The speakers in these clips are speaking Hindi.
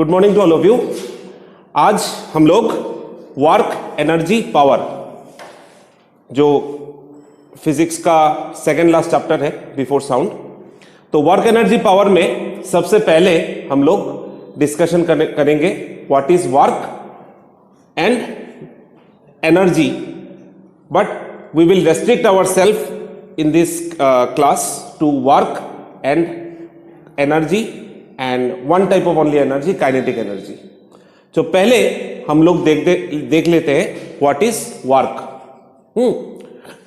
Good morning to all of you. आज हम लोग वर्क एनर्जी पावर, जो फिजिक्स का सेकेंड लास्ट चैप्टर है बिफोर साउंड, तो वर्क एनर्जी पावर में सबसे पहले हम लोग डिस्कशन करेंगे what is work and energy, but we will restrict our self in this class to work and energy and one type of only energy, kinetic energy. तो पहले हम लोग देख लेते हैं व्हाट इज वर्क।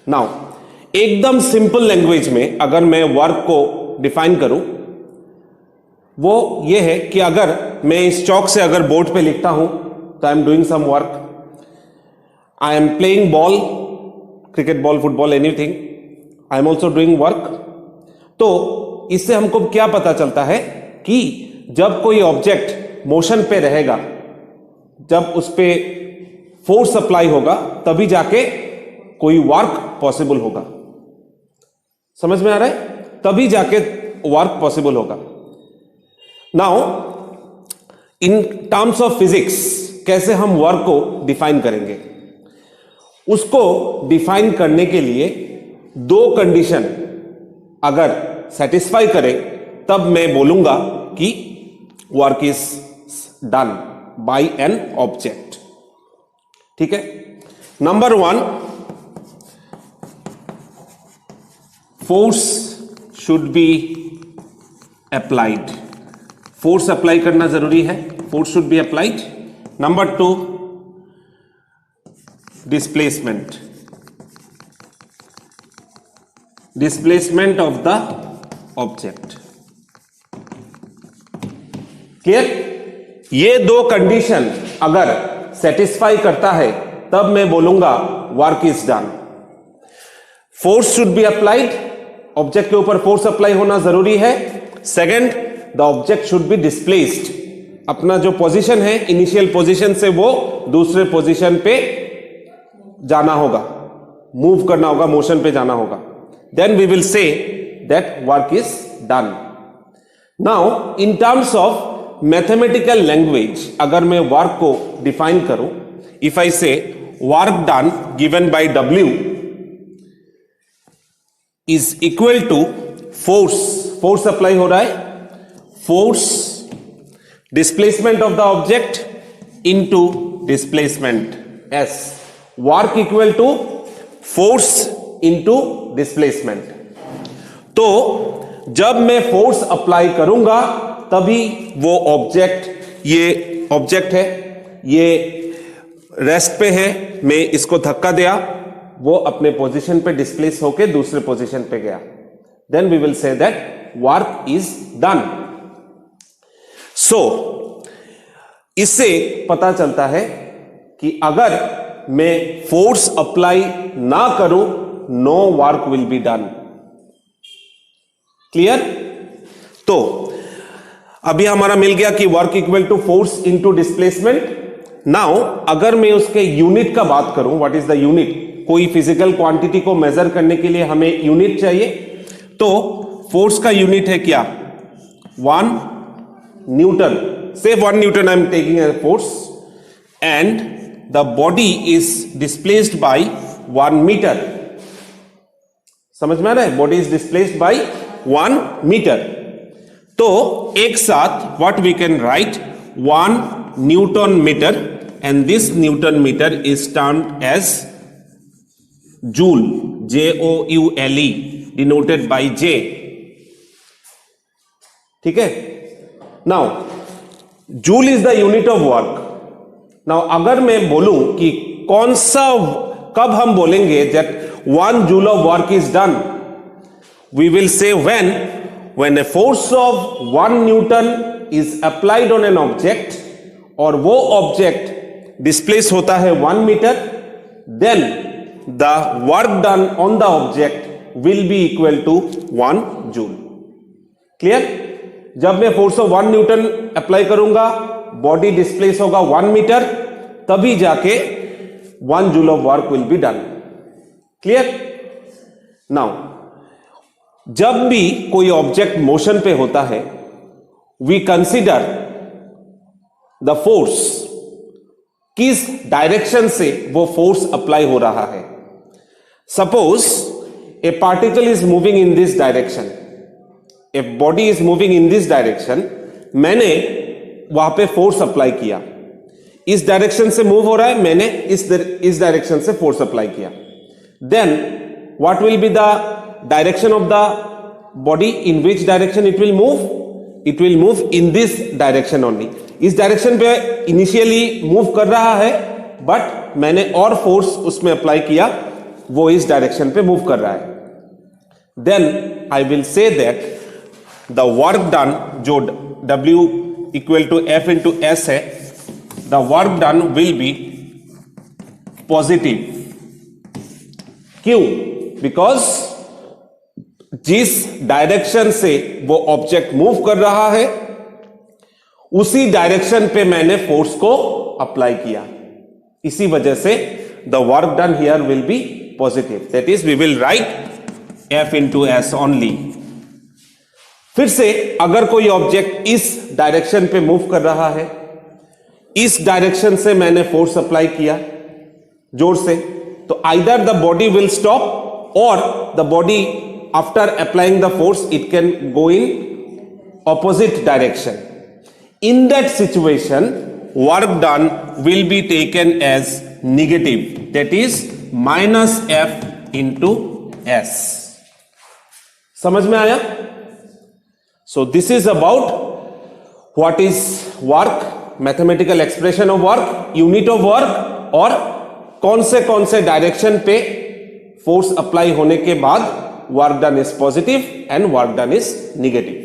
नाउ एकदम सिंपल लैंग्वेज में अगर मैं वर्क को डिफाइन करूं, वो ये है कि अगर मैं इस चौक से अगर बोर्ड पे लिखता हूं तो I am doing some work, I am playing ball, cricket ball, football, anything, I am also doing work. तो इससे हमको क्या पता चलता है कि जब कोई ऑब्जेक्ट मोशन पे रहेगा, जब उस पे फोर्स अप्लाई होगा, तभी जाके कोई वर्क पॉसिबल होगा। समझ में आ रहा है? तभी जाके वर्क पॉसिबल होगा। Now in terms of physics कैसे हम वर्क को डिफाइन करेंगे? उसको डिफाइन करने के लिए दो कंडीशन अगर सेटिस्फाई करे तब मैं बोलूंगा कि work is done by an object. ठीक है? Number one, force should be applied. Force apply करना जरूरी है, force should be applied. Number two, displacement, displacement of the object. Clear? ये दो कंडीशन अगर सेटिस्फाई करता है तब मैं बोलूंगा work is done. Force should be applied, object के ऊपर फोर्स अप्लाई होना जरूरी है। Second, the object should be displaced, अपना जो पोजीशन है इनिशियल पोजीशन से वो दूसरे पोजीशन पे जाना होगा, मूव करना होगा, मोशन पे जाना होगा। Then we will say that work is done. Now in terms of mathematical language अगर मैं वर्क को डिफाइन करूं, if I say work done given by W is equal to force, force apply हो रहा है, force displacement of the object into displacement S, work equal to force into displacement. तो जब मैं फोर्स अप्लाई करूंगा तभी वो ऑब्जेक्ट, ये ऑब्जेक्ट है, ये रेस्ट पे है, मैं इसको धक्का दिया, वो अपने पोजीशन पे डिस्प्लेस होके दूसरे पोजीशन पे गया। Then we will say that work is done. So इससे पता चलता है कि अगर मैं फोर्स अप्लाई ना करूं, no work will be done. Clear? तो अभी हमारा मिल गया कि work equal to force into displacement. Now अगर मैं उसके यूनिट का बात करूं, व्हाट इज द यूनिट? कोई फिजिकल क्वांटिटी को मेजर करने के लिए हमें यूनिट चाहिए, तो फोर्स का यूनिट है क्या? 1 newton. Say 1 newton I am taking as force and the body is displaced by 1 metre. समझ में आ रहा है? Body is displaced by 1 metre. तो एक साथ what we can write 1 newton metre and this newton metre is termed as joule, JOULE, denoted by J। ठीक है? Now joule is the unit of work. Now अगर मैं बोलूं कि कौन सा, कब हम बोलेंगे that 1 joule of work is done, we will say when a force of 1 Newton is applied on an object और वो ऑब्जेक्ट डिस्प्लेस होता है 1 metre, then the work done on the object will be equal to 1 joule. Clear? जब मैं फोर्स ऑफ 1 न्यूटन अप्लाई करूंगा, बॉडी डिस्प्लेस होगा 1 मीटर, तभी जाके 1 joule of work will be done. Clear? Now जब भी कोई ऑब्जेक्ट मोशन पे होता है, वी कंसीडर द फोर्स, किस डायरेक्शन से वो फोर्स अप्लाई हो रहा है। Suppose A particle is moving in this direction, a body is moving in this direction, मैंने वहां पे फोर्स अप्लाई किया, इस डायरेक्शन से मूव हो रहा है, मैंने इस डायरेक्शन से फोर्स अप्लाई किया, then what will be the direction of the body, in which direction it will move, it will move in this direction only. इस डायरेक्शन पे इनिशियली मूव कर रहा है, बट मैंने और फोर्स उसमें अप्लाई किया, वो इस डायरेक्शन पे मूव कर रहा है। Then I will say that the work done, जो W equal to F into S है, the work done will be positive. क्यों? बिकॉज जिस डायरेक्शन से वो ऑब्जेक्ट मूव कर रहा है उसी डायरेक्शन पे मैंने फोर्स को अप्लाई किया, इसी वजह से the work done here will be positive, that is we will write F into S only. फिर से अगर कोई ऑब्जेक्ट इस डायरेक्शन पे मूव कर रहा है, इस डायरेक्शन से मैंने फोर्स अप्लाई किया जोर से, तो either the body will stop और the body after applying the force it can go in opposite direction. In that situation, work done will be taken as negative, that is minus F into S. समझ में आया? So this is about what is work, mathematical expression of work, unit of work, और कौन से डायरेक्शन पे फोर्स अप्लाई होने के बाद work done is positive and work done is negative.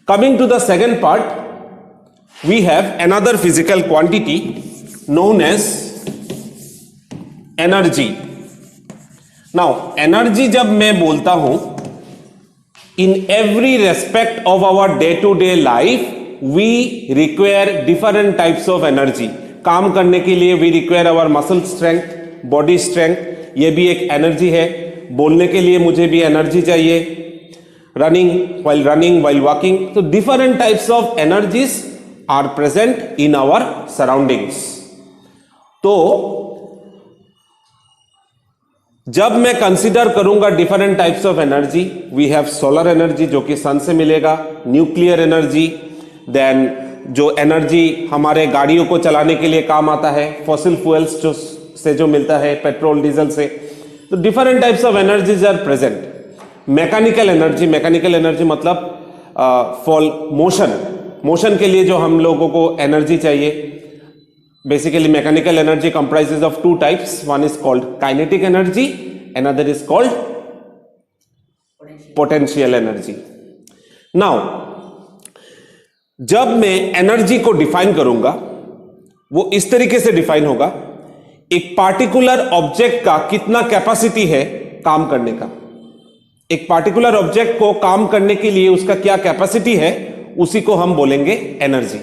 Coming to the second part, we have another physical quantity known as energy. Now energy जब मैं बोलता हूं, in every respect of our day to day life we require different types of energy. काम करने के लिए we require our muscle strength, body strength, ये भी एक एनर्जी है। बोलने के लिए मुझे भी एनर्जी चाहिए, running, while walking, so different types of energies are present in our surroundings. तो जब मैं कंसीडर करूंगा different types of energy, we have solar energy जो कि सन से मिलेगा, न्यूक्लियर एनर्जी, देन जो एनर्जी हमारे गाड़ियों को चलाने के लिए काम आता है, फॉसिल फ्यूल्स से जो मिलता है, पेट्रोल डीजल से, तो different types of energies are present. Mechanical energy मतलब फॉर मोशन के लिए जो हम लोगों को एनर्जी चाहिए, basically mechanical energy comprises of two types, one is called kinetic energy, another is called potential energy. Now जब मैं एनर्जी को डिफाइन करूंगा वो इस तरीके से डिफाइन होगा, एक पार्टिकुलर ऑब्जेक्ट का कितना कैपेसिटी है काम करने का, एक पार्टिकुलर ऑब्जेक्ट को काम करने के लिए उसका क्या कैपेसिटी है, उसी को हम बोलेंगे energy.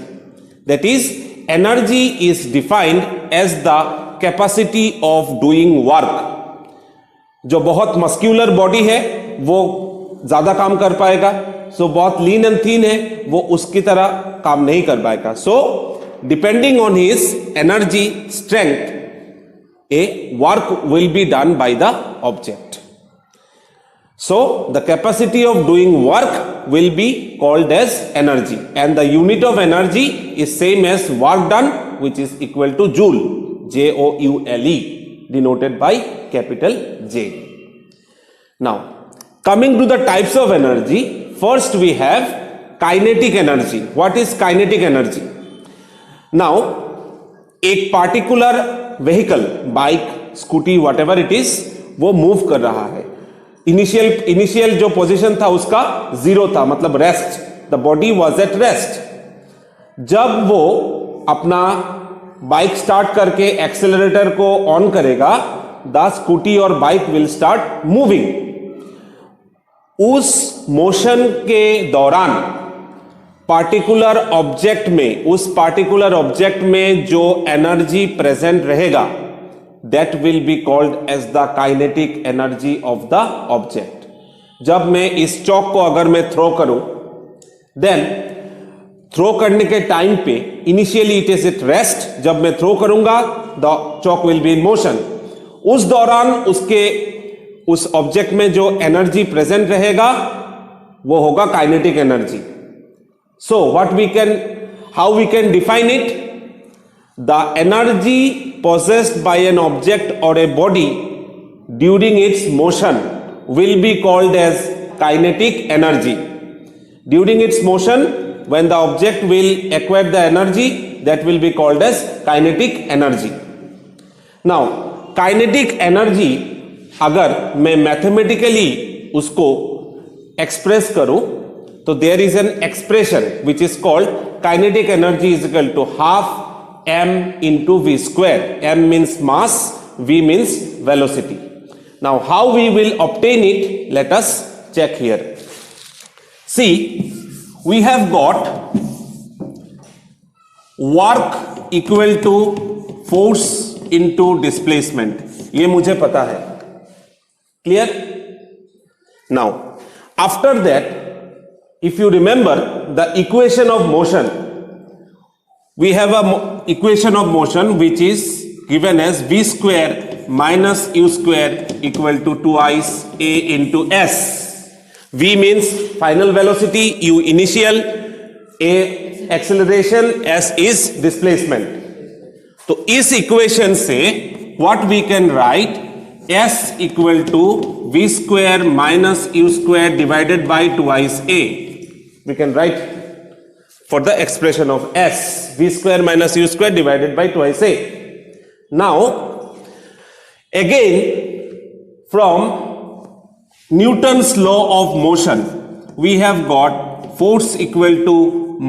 That is energy is defined as the capacity of doing work. जो बहुत मस्क्यूलर बॉडी है वो ज्यादा काम कर पाएगा, सो बहुत लीन एंड थीन है वो उसकी तरह काम नहीं कर पाएगा। So depending on his energy strength a work will be done by the object. So the capacity of doing work will be called as energy, and the unit of energy is same as work done, which is equal to joule, Joule, denoted by capital J. Now coming to the types of energy, first we have kinetic energy. What is kinetic energy? Now एक particular vehicle, bike, scooty, whatever it is, वो मूव कर रहा है। इनिशियल जो पोजीशन था उसका जीरो था, मतलब rest, the body was at rest. जब वो अपना बाइक स्टार्ट करके एक्सेलरेटर को ऑन करेगा, द स्कूटी और बाइक विल स्टार्ट मूविंग। उस मोशन के दौरान पार्टिकुलर ऑब्जेक्ट में, उस पार्टिकुलर ऑब्जेक्ट में जो एनर्जी प्रेजेंट रहेगा, that will be called as the kinetic energy of the object. जब मैं इस चौक को अगर मैं थ्रो करूं, देन थ्रो करने के टाइम पे initially it is at rest, जब मैं थ्रो करूंगा the chalk will be in motion, उस दौरान उस ऑब्जेक्ट में जो एनर्जी प्रेजेंट रहेगा वो होगा kinetic energy. So how we can define it? The energy possessed by an object or a body during its motion will be called as kinetic energy. During its motion, when the object will acquire the energy, that will be called as kinetic energy. Now, kinetic energy अगर मैं मैथमेटिकली उसको एक्सप्रेस करूं तो there is an expression which is called kinetic energy is equal to half m into v square. M means mass, v means velocity. Now how we will obtain it, let us check here. See, we have got work equal to force into displacement. ये मुझे पता है. Clear? Now, after that, if you remember the equation of motion, we have a equation of motion which is given as v square minus u square equal to twice a into s. V means final velocity, u initial, a acceleration, s is displacement. तो इस इक्वेशन से what we can write, s equal to v square minus u square divided by twice a. We can write for the expression of s, v square minus u square divided by twice a. Now, again, from Newton's law of motion, we have got force equal to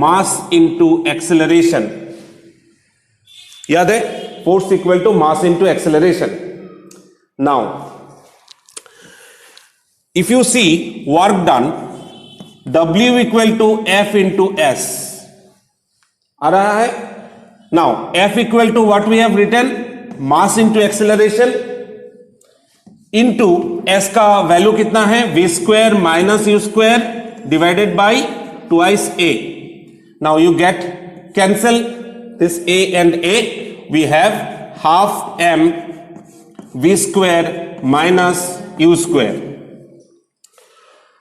mass into acceleration. याद है? Force equal to mass into acceleration. Now, if you see work done, W equal to F into S आ रहा है. Now F equal to what we have written, mass into acceleration into S का वैल्यू कितना है, v square minus u square divided by twice a. Now you get cancel this a and a, we have half m v square minus u square.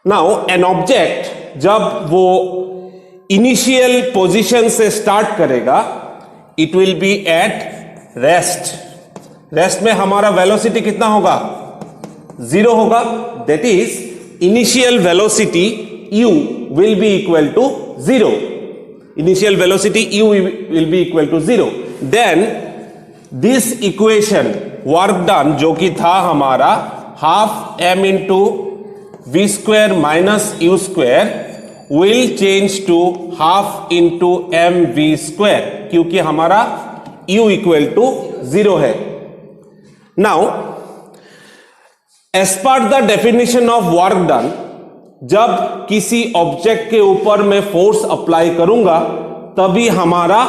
Now an object जब वो इनिशियल पोजीशन से स्टार्ट करेगा, it will be at rest. Rest में हमारा वेलोसिटी कितना होगा, 0 होगा. That is initial velocity u will be equal to 0. Initial velocity u will be equal to 0. Then this equation work done जो कि था हमारा half m into v square minus u square will change to half into mv square, क्योंकि हमारा u equal to 0 है. Now, as per the definition of work done, जब किसी ऑब्जेक्ट के ऊपर मैं फोर्स अप्लाई करूंगा तभी हमारा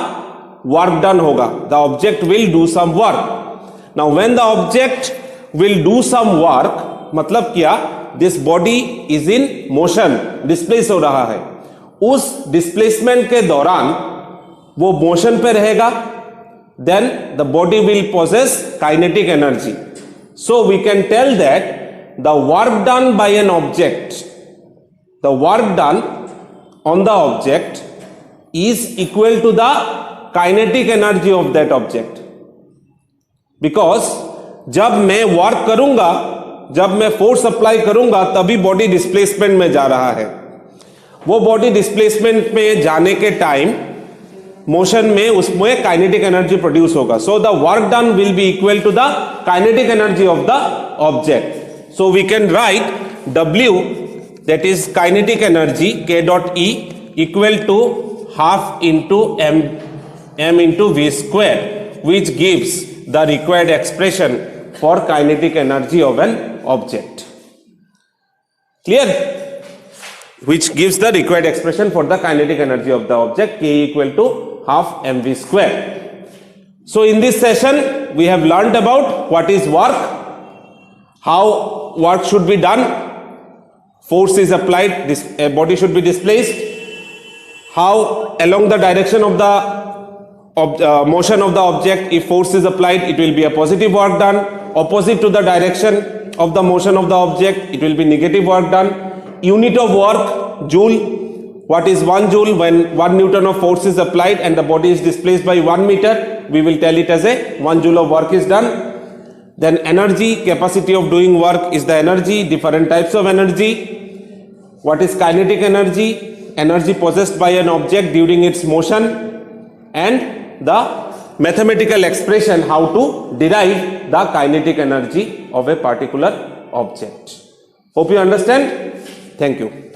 वर्क डन होगा. The object will do some work. Now, when the object will do some work, मतलब क्या, this body is in motion, displace हो रहा है. उस डिस्प्लेसमेंट के दौरान वो मोशन पे रहेगा, then the body will possess kinetic energy. So we can tell that the work done by an object, the work done on the object is equal to the kinetic energy of that object. Because जब मैं वर्क करूंगा, जब मैं फोर्स अप्लाई करूंगा तभी बॉडी डिस्प्लेसमेंट में जा रहा है. वो बॉडी डिस्प्लेसमेंट में जाने के टाइम मोशन में उसमें काइनेटिक एनर्जी प्रोड्यूस होगा. So the work done will be equal to the kinetic energy of the object. So we can write W, that is kinetic energy K dot E equal to half into m into v square, which gives the required expression for kinetic energy of an object. Clear? Which gives the required expression for the kinetic energy of the object, K equal to half mv square. So in this session we have learned about what is work, how work should be done, force is applied, a body should be displaced, how along the direction of the motion of the object, if force is applied, it will be a positive work done. Opposite to the direction of the motion of the object, it will be negative work done. Unit of work, joule. What is 1 joule? When 1 Newton of force is applied and the body is displaced by 1 meter, we will tell it as a 1 joule of work is done. Then energy, capacity of doing work is the energy, different types of energy. What is kinetic energy? Energy possessed by an object during its motion, and the mathematical expression how to derive the kinetic energy of a particular object. Hope you understand. Thank you.